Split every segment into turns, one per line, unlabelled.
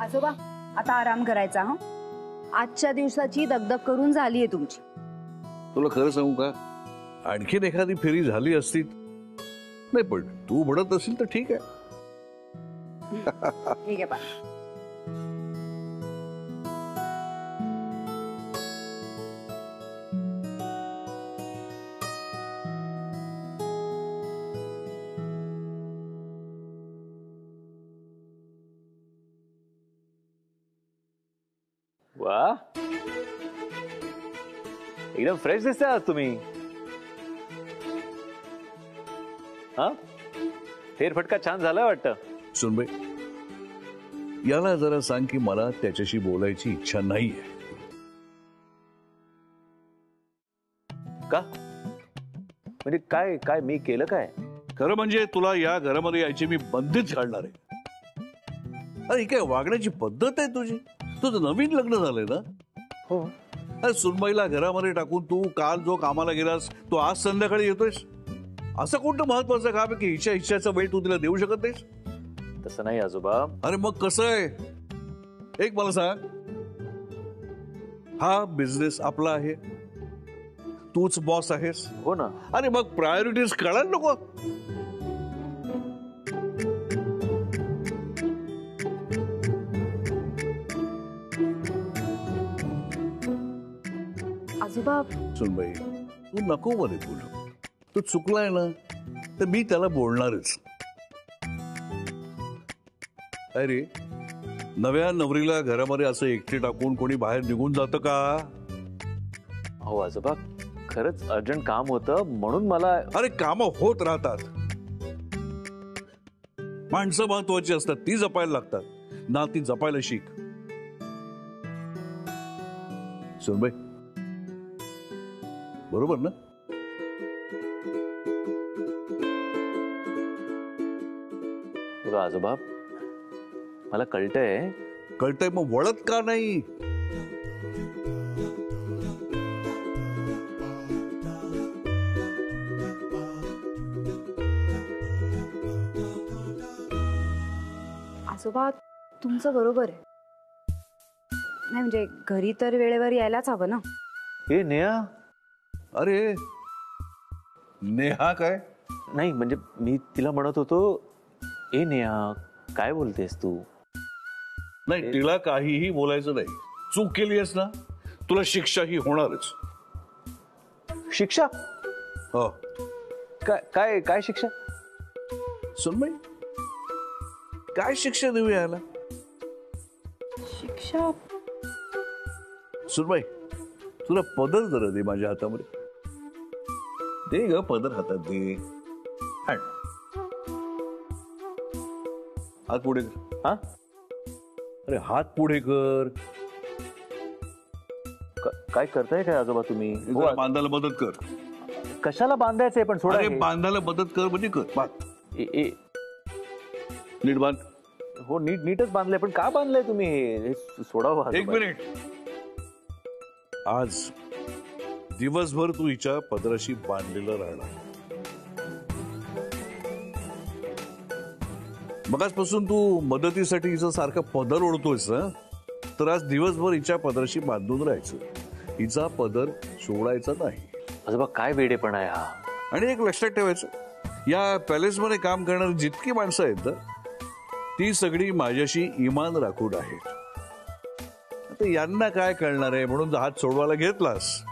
आजोबा आता आराम करायचा. हा आजच्या दिवसाची दगदग करून झालीये तुमची.
तुला खरं सांगू का, आणखीन एखादी फेरी झाली असती नाही, पण तू म्हणत असेल तर ठीक आहे.
ठीक आहे बा.
वा, एकदम फ्रेश दिसता आज तुम्ही. हा, फेरफटका छान झाला वाटतं.
सुनबाई, याला जरा सांग की मला त्याच्याशी बोलायची इच्छा नाहीये.
का म्हणजे काय काय मी केलं काय?
खरं म्हणजे तुला या घरामध्ये यायची मी बंदीच घालणार आहे. अरे काय वागण्याची पद्धत आहे तुझी? तुझं नवीन लग्न झालंय ना?
हो.
अरे सुनबाईला घरामध्ये टाकून तू काल जो कामाला गेलास तो आज संध्याकाळी येतोयस. असं कोणतं महत्वाचं काम आहे की हिच्या इच्छाचा वेळ तू तिला देऊ शकत नाहीस?
तसं नाही आजोबा.
अरे मग कसं आहे, एक मला सांग, हा बिझनेस आपला आहे, तूच बॉस आहेस.
हो ना.
अरे मग प्रायोरिटीज कळायला नको?
आजोबा
सुनबाई, तू नको मध्ये बोलू. तू चुकलाय ना तर मी त्याला बोलणारच. अरे नव्या नवरीला घरामध्ये असं एकटे टाकून कोणी बाहेर निघून जातं का?
हो आजोबा, खरंच अर्जंट काम होतं म्हणून मला.
अरे कामं होत राहतात. माणसं महत्वाची असतात, ती जपायला लागतात ना, ती जपायला शिक. सुनबाई, बरोबर ना?
बघा आजोबा, मला कळतंय.
कळतंय मग वळत का नाही?
आजोबा तुमचं बरोबर आहे. नाही म्हणजे घरी तर वेळेवर यायलाच हवं ना.
हे नेहा.
अरे नेहा काय?
नाही म्हणजे मी तिला म्हणत होतो, ए नेहा काय बोलतेस तू?
नाही, तिला काहीही बोलायचं नाही. चूक केली आहेस ना, तुला शिक्षा ही होणारच.
शिक्षा?
हो.
काय काय काय शिक्षा?
सुनबाई, काय शिक्षा देऊ यायला?
शिक्षा?
सुनबाई, तुला पदर जरा दे माझ्या हातामध्ये. दे ग पदर हातात दे. हात पुढे कर.
हा,
अरे हात पुढे कर.
काय करताय काय आजोबा तुम्ही?
जरा बांधायला मदत कर.
कशाला बांधायचंय पण सोडा.
अरे बांधायला मदत कर म्हणजे कर. बांध. नीट बांध.
हो नीटच बांधलंय, पण का बांधलंय तुम्ही? हे सोडावं.
एक मिनिट. आज दिवसभर तू हिच्या पदराशी बांधलेलं राहणार. मगाचपासून तू मदतीसाठी हिचं सारखं पदर ओढतोयस ना, तर आज दिवसभर हिच्या पदराशी बांधून राहायचं. हिचा पदर सोडायचा नाही.
आजोबा काय वेडेपणा आहे हा.
आणि एक लक्षात ठेवायचं, या पॅलेसमध्ये काम करणारी जितकी माणसं आहेत ना, ती सगळी माझ्याशी इमान राखून आहेत. आता यांना काय कळणार आहे म्हणून हात सोडवायला घेतलास,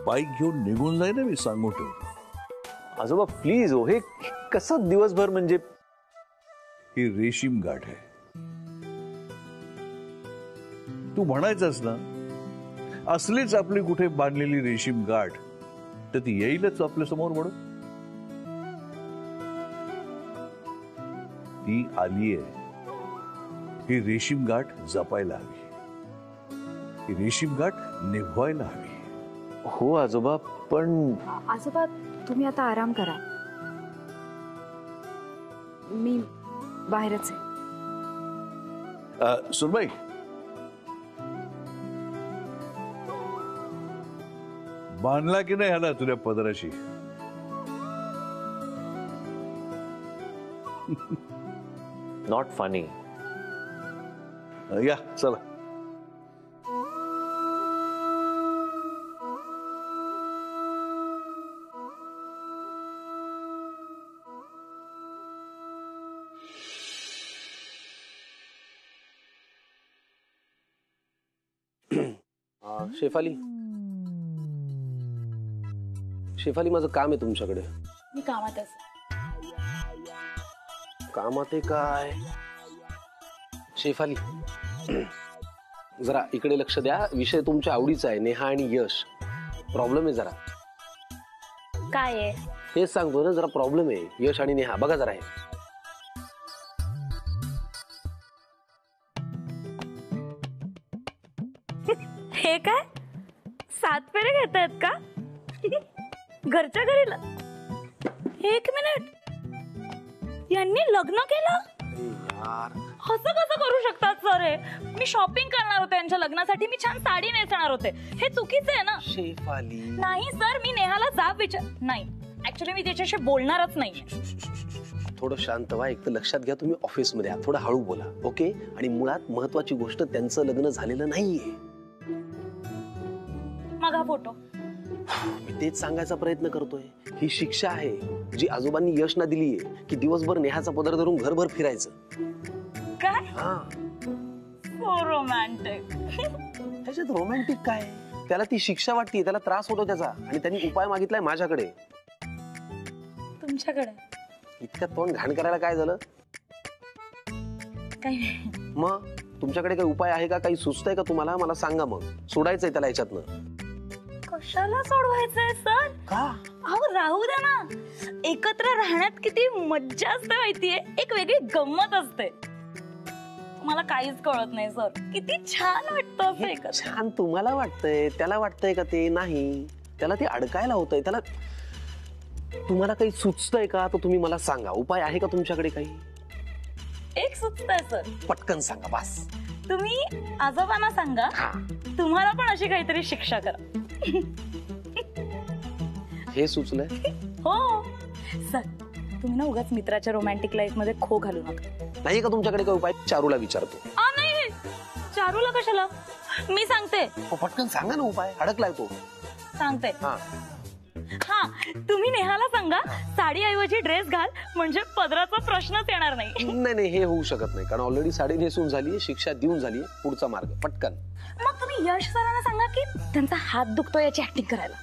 बाईक घेऊन निघून जाय ना, मी सांगून ठेवतो.
आजोबा प्लीज हो. हे कसं दिवसभर म्हणजे?
ही रेशीम गाठ आहे. तू म्हणायचंस ना, असलीच आपली कुठे बांधलेली रेशीम गाठ तर ती येईलच आपल्या समोर म्हणून. ती आली आहे. ही रेशीम गाठ जपायला हवी. ही रेशीम गाठ निभवायला हवी.
हो आजोबा, पण
आजोबा तुम्ही आता आराम करा. मी बाहेरच आहे.
सुनबाई, बांधला की नाही ह्याला तुझ्या पदराशी?
Not funny.
या चला.
शेफाली, शेफाली माझं काम आहे तुमच्याकडे.
मी कामातच.
कामात आहे काय? शेफाली जरा इकडे लक्ष द्या. विषय तुमच्या आवडीचा आहे, नेहा आणि यश. प्रॉब्लेम आहे जरा.
काय आहे?
हेच सांगतो ना, जरा प्रॉब्लेम आहे. यश आणि नेहा बघा जरा.
हे काय 7 फेरे घेत आहेत का घरच्या घरीला? 1 मिनिट, यांनी लग्न केलं? असं कसं करू शकतात सर? हे मी शॉपिंग करणार होते यांच्या लग्नासाठी, मी छान साडी नेसणार होते. हे चुकीचं आहे ना?
शेफाली
नाही सर, मी नेहाला जाब विचार नाही. ऍक्च्युली मी त्याच्याशी बोलणारच नाही.
थोडं शांत व्हा. एक तर लक्षात घ्या, तुम्ही ऑफिस मध्ये आहात, थोडं हळू बोला. ओके? आणि मुळात महत्वाची गोष्ट, त्यांचं लग्न झालेलं नाहीये.
मग हा फोटो?
मी तेच सांगायचा प्रयत्न करतोय. ही शिक्षा आहे जी आजोबांनी यशना दिलीये, की दिवसभर नेहाचा पदर धरून घरभर फिरायचं.
काय?
हा,
रोमॅन्टिक.
त्याच्यात रोमॅन्टिक काय? त्याला ती शिक्षा वाटते, त्याला त्रास होतो त्याचा, आणि त्यांनी उपाय मागितलाय माझ्याकडे.
तुमच्याकडे?
इतकं तोंड घाण करायला काय झालं?
काही नाही.
मग तुमच्याकडे काही उपाय आहे का? काही सुचतंय का तुम्हाला? मला सांगा. मग सोडायचंय त्याला याच्यातनं.
कशाला सोडवायचंय सर?
का?
अहो राहू द्या ना. एकत्र राहण्यात किती मज्जा असते माहितीये, एक वेगळी गंमत असते. मला काहीच कळत नाही सर, किती छान वाटतं असं एकत्र.
छान तुम्हाला वाटतंय, त्याला वाटतंय का ते? नाही, त्याला ते अडकायला होतंय. त्याला तुम्हाला काही सुचतंय का? तर तुम्ही मला सांगा. उपाय आहे का तुमच्याकडे काही?
एक सुचतंय सर.
पटकन सांगा बस.
तुम्ही आजोबांना सांगा तुम्हाला पण अशी काहीतरी शिक्षा करा.
हे सुचलंय?
हो सर, तुम्ही ना उगाच मित्राच्या रोमॅन्टिक लाईफ मध्ये खो घालू नका.
नाही का तुमच्याकडे काही उपाय? चारूला विचारतो.
नाही, चारूला कशाला? मी सांगते.
पटकन सांगा ना उपाय. अडकलाय तो.
सांगते.
हा,
तुम्ही नेहाला सांगा साडी ऐवजी ड्रेस घाल, म्हणजे पदराचा प्रश्नच येणार नाही.
नाही, हे होऊ शकत नाही, कारण ऑलरेडी साडी नेसून झाली, शिक्षा देऊन झाली. पुढचा मार्ग पटकन.
मग तुम्ही यश सरांना सांगा की त्यांचा हात दुखतो याची ऍक्टिंग करायला.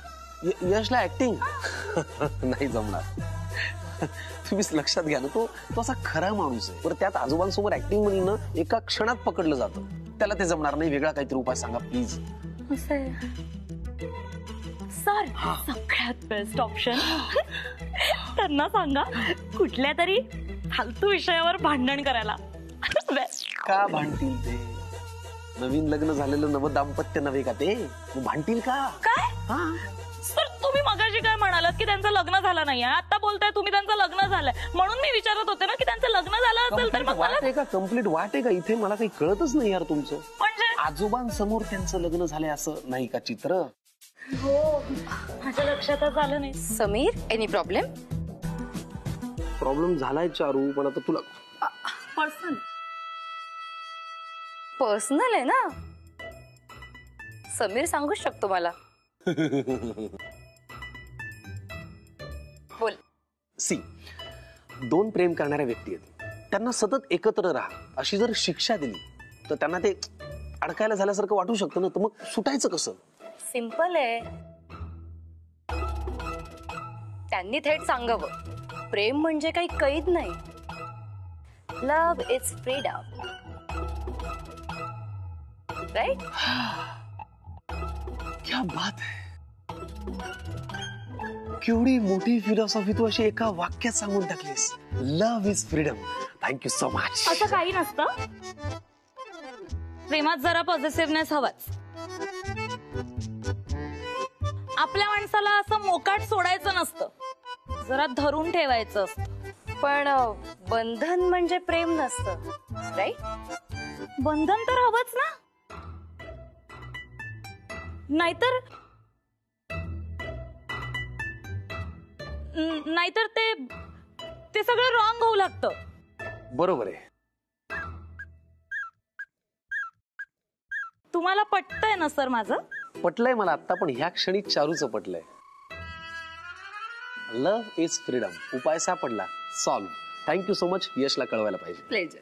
यशला ऍक्टिंग नाही जमणार. तुम्हीच लक्षात घ्या ना, तो असा खरा माणूस आहे. बरं, त्यात आजोबांसमोर ऍक्टिंग म्हणून एका क्षणात पकडलं जातं. त्याला ते जमणार नाही. वेगळा काहीतरी उपाय सांगा प्लीज.
सर, सगळ्यात बेस्ट ऑप्शन, त्यांना सांगा कुठल्या तरी फालतू विषयावर भांडण करायला.
का भांडतील ते? नवीन लग्न झालेलं नव दाम्पत्य नव्हे का ते? भांडतील का?
काय? सर, तुम्ही मगाशी काय म्हणालात की त्यांचं लग्न झालं नाहीये, आता बोलताय तुम्ही त्यांचं लग्न झालंय. म्हणून मी विचारत होते ना की त्यांचं लग्न झालं असेल तर मग
वाट आहे का? कम्प्लीट वाट आहे का इथे? मला काही कळतच नाही यार तुमचं.
म्हणजे
आजोबांसमोर त्यांचं लग्न झालंय असं नाही का चित्र?
हो, माझ्या लक्षातच आलं नाही.
Sameer, any problem?
प्रॉब्लेम झालाय चारू, पण आता तुला
पर्सनल आहे ना? समीर सांगू शकतो मला. बोल.
सी, 2 प्रेम करणाऱ्या व्यक्ती आहेत, त्यांना सतत एकत्र राहा अशी जर शिक्षा दिली तर त्यांना ते अडकायला झाल्यासारखं वाटू शकतं ना. तर मग सुटायचं कसं?
सिंपल आहे. त्यांनी थेट सांगावं, प्रेम म्हणजे काही कैद नाही. Love is freedom, right?
क्या बात है. केवढी मोठी फिलॉसॉफी तू अशी एका वाक्यात सांगून टाकलीस. Love is freedom. Thank you so much.
असं काही नसतं. प्रेमात जरा पॉझिटिव्हनेस हवाच. आपल्या माणसाला असं मोकाट सोडायचं नसतं, जरा धरून ठेवायचं असतं.
पण बंधन म्हणजे प्रेम नसतं, राईट?
बंधन तर हवंच ना, नाहीतर ते सगळं रॉंग होऊ लागतं.
बरोबर आहे.
तुम्हाला पटतंय ना सर माझं?
पटलंय मला आता, पण ह्या क्षणी चारूचं पटलंय. Love is freedom. उपाय सापडला. सॉल्व. Thank you so much. यशला कळवायला पाहिजे.
प्लेजर.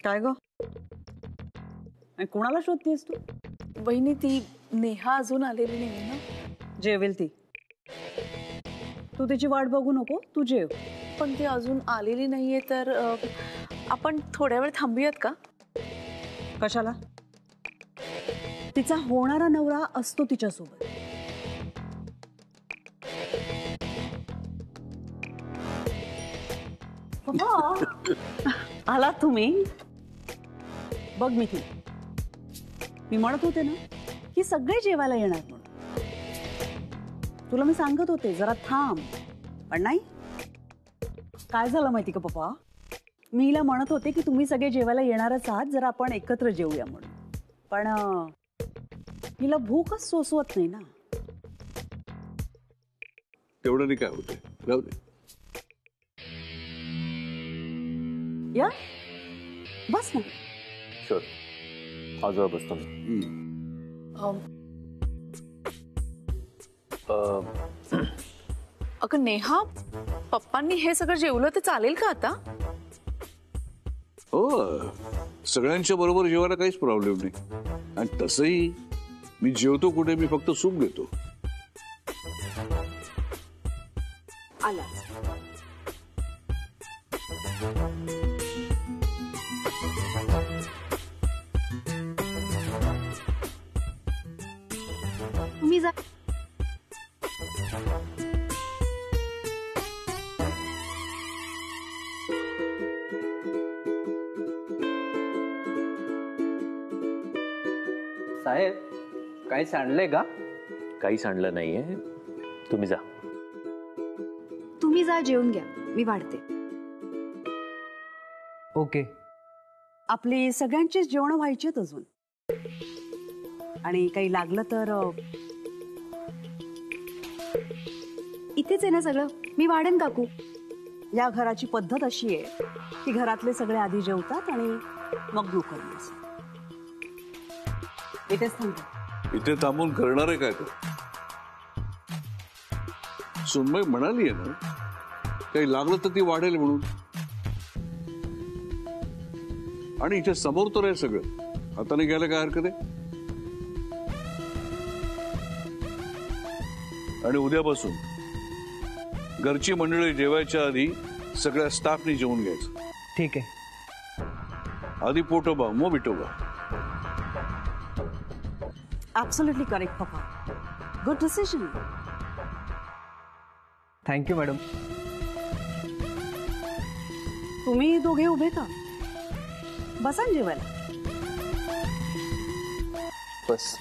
काय ग? आणि कोणाला शोधतेस तू?
वहिनी ती नेहा अजून आलेली नाही ना.
जेवेल ती. तू तिची वाट बघू नको, तू जेव.
पण ती अजून आलेली नाहीये तर आपण थोड्या वेळ थांबूयात का?
कशाला? तिचा होणारा नवरा असतो तिच्यासोबत. आला तुम्ही. बघ मिठी, मी म्हणत होते ना की सगळे जेवायला येणार म्हणून. तुला मी सांगत होते जरा थांब, पण नाही. काय झालं माहिती का पप्पा, मी हिला म्हणत होते की तुम्ही सगळे जेवायला येणारच आहात, जरा आपण एकत्र जेवूया म्हणून. पण हिला भूकच सोसवत नाही ना.
तेवढं नाही काय होते, राहू दे.
या बस ना.
शुअर, आजोबा बसतो मी.
अगं नेहा, पप्पांनी हे सगळं जेवलं तर चालेल का आता?
हो, सगळ्यांच्या बरोबर जेवायला काहीच प्रॉब्लेम नाही. आणि तसंही मी जेवतो कुठे, मी फक्त सूप घेतो.
आला.
तुम्ही जा.
साहेब, काही सांडलंय का?
काही सांडलं नाहीये, तुम्ही जा.
तुम्ही जा, जेवून घ्या, मी वाढते.
ओके.
आपली सगळ्यांचीच जेवण व्हायचीत अजून. आणि काही लागलं तर
इथेच आहे ना सगळं, मी वाढेन काकू.
या घराची पद्धत अशी आहे की घरातले सगळे आधी जेवतात आणि मग नोकरीस. इथेच थांबतो.
इथे थांबून करणार आहे काय तो? सुनमय म्हणाली आहे ना, काही लागलं तर ती वाढेल म्हणून. आणि इथे समोर तर आहे सगळं, हाताने घ्यायला काय हरकत आहे? आणि उद्यापासून घरची मंडळी जेवायच्या आधी सगळ्या स्टाफनी जेवून घ्यायचं.
ठीक आहे.
आधी पोटोबा मग विठोबा.
ऍब्सोल्युटली करेक्ट पप्पा. Good decision.
Thank you madam.
तुम्ही दोघे उभे का? बसा ना जेवायला.
बस.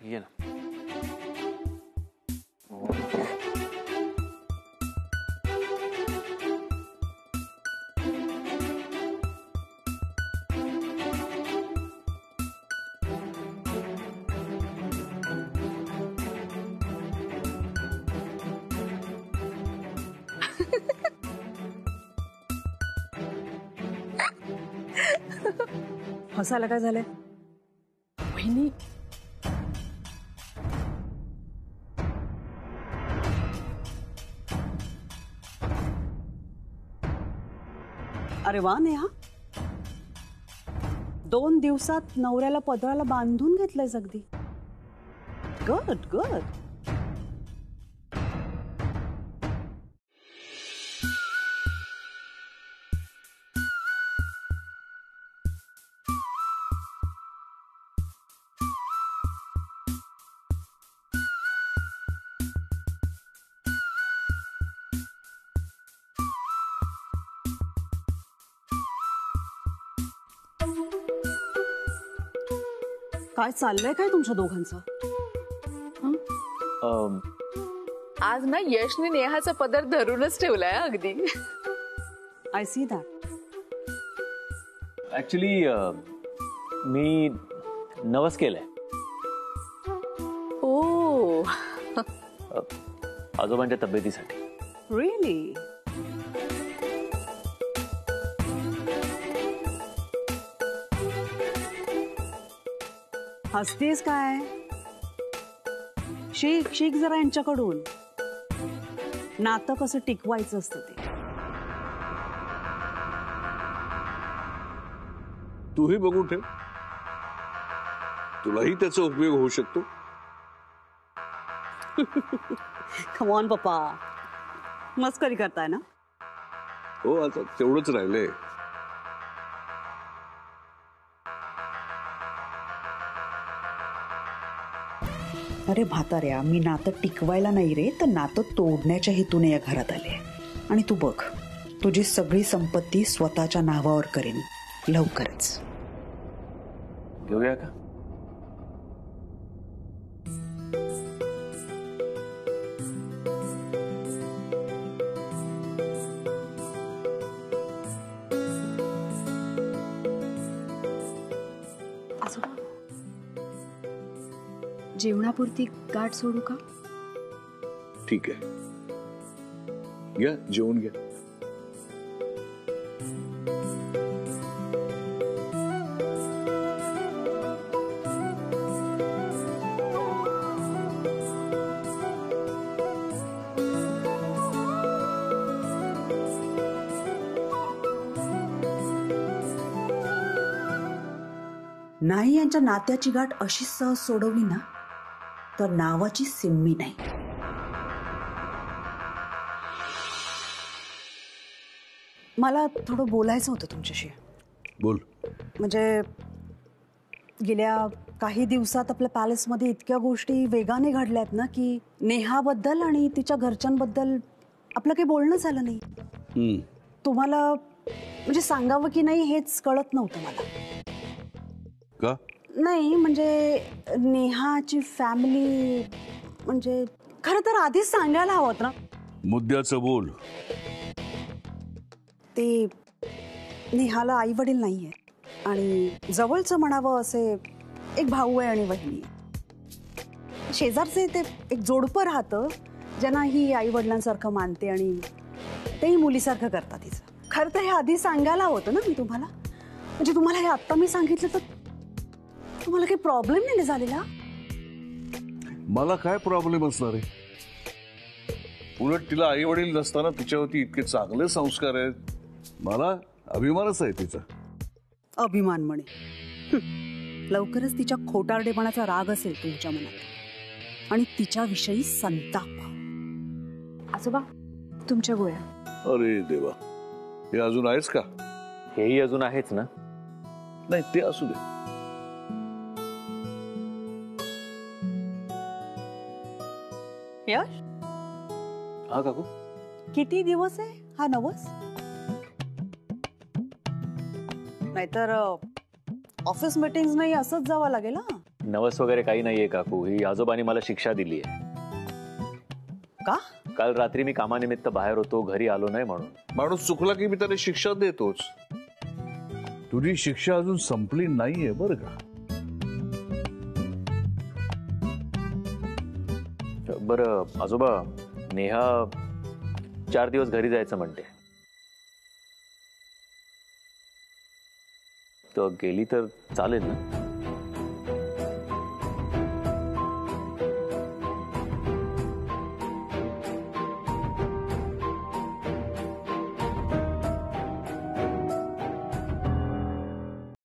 ये ना.
हसायला काय झालंय?
वहिनी,
अरे वा नेहा, 2 दिवसात नवऱ्याला पदराला बांधून घेतलंयस अगदी. Good good. काय चाललंय काय तुमच्या दोघांचं?
आज ना यशने नेहाचा पदर धरूनच ठेवलाय अगदी.
I see that.
ऍक्च्युली मी नवस केलंय.
ओ
आजोबांच्या तब्येतीसाठी.
रिअली? हसतेस काय? शिक शिक जरा यांच्याकडून. नातं कसं टिकवायचं असतं ते.
तूही बघून ठेव, तुलाही त्याचा उपयोग होऊ शकतो.
कम ऑन पप्पा, मस्करी करताय ना?
हो, आता तेवढंच राहिलंय.
अरे म्हाताऱ्या, मी नातं टिकवायला नाही रे, तर नातं तोडण्याच्या हेतूने या घरात आले. आणि तू बघ, तुझी सगळी संपत्ती स्वतःच्या नावावर करेन लवकरच.
घेऊया का?
आजोबा, जेवणापुरती गाठ सोडू का?
ठीक आहे, घ्या जेवून घ्या.
नाही यांच्या नात्याची गाठ अशी सहज सोडवली ना, तर नावाची सिम्मी नाही. मला थोडं बोलायचं होतं तुमच्याशी.
बोल.
म्हणजे गेल्या काही दिवसात आपल्या पॅलेसमध्ये इतक्या गोष्टी वेगाने घडल्यात ना, की नेहाबद्दल आणि तिच्या घरच्यांबद्दल आपलं काही बोलणं झालं नाही. तुम्हाला म्हणजे सांगावं की नाही हेच कळत नव्हतं मला.
का?
नाही म्हणजे नेहाची फॅमिली, म्हणजे खरं तर आधीच सांगायला हवं ना.
मुद्द्याचं बोल.
ते नेहाला आई वडील नाहीये आणि जवळचं म्हणावं असे एक भाऊ आहे आणि वहिनी आहे. शेजारचे ते एक जोडपं राहतं ज्यांना ही आई वडिलांसारखं मानते आणि तेही मुलीसारखं करतात तिचं. खरं तर हे आधी सांगायला होतं ना मी तुम्हाला. म्हणजे तुम्हाला हे आत्ता मी सांगितलं तर तुम्हाला काही प्रॉब्लेम नाही झालेला?
मला काय प्रॉब्लेम असणार आहे? उलट तिला आई वडील नसताना तिच्यावरती इतके चांगले संस्कार आहेत. मला अभिमानच आहे तिचा.
अभिमान म्हणे. लवकरच तिच्या खोटारडेपणाचा राग असेल तुमच्या मनात आणि तिच्याविषयी संताप.
आजोबा, तुमच्या गोळ्या.
अरे देवा, हे अजून आहेच का?
हेही अजून आहेच ना.
नाही, ते असू दे.
यश,
हा काकू?
किती दिवस आहे हा नवस? नाहीतर ऑफिस मीटिंग नाही असंच जावं लागेल. हा,
नवस वगैरे काही नाहीये काकू. ही आजोबांनी मला शिक्षा दिली आहे.
का?
काल रात्री मी कामानिमित्त बाहेर होतो, घरी आलो नाही म्हणून.
माणूस चुकला की मी त्याला शिक्षा देतोच. तुझी शिक्षा अजून संपली नाहीये बरं का?
बरं आजोबा, नेहा 4 दिवस घरी जायचं म्हणते. तर गेली तर चालेल ना?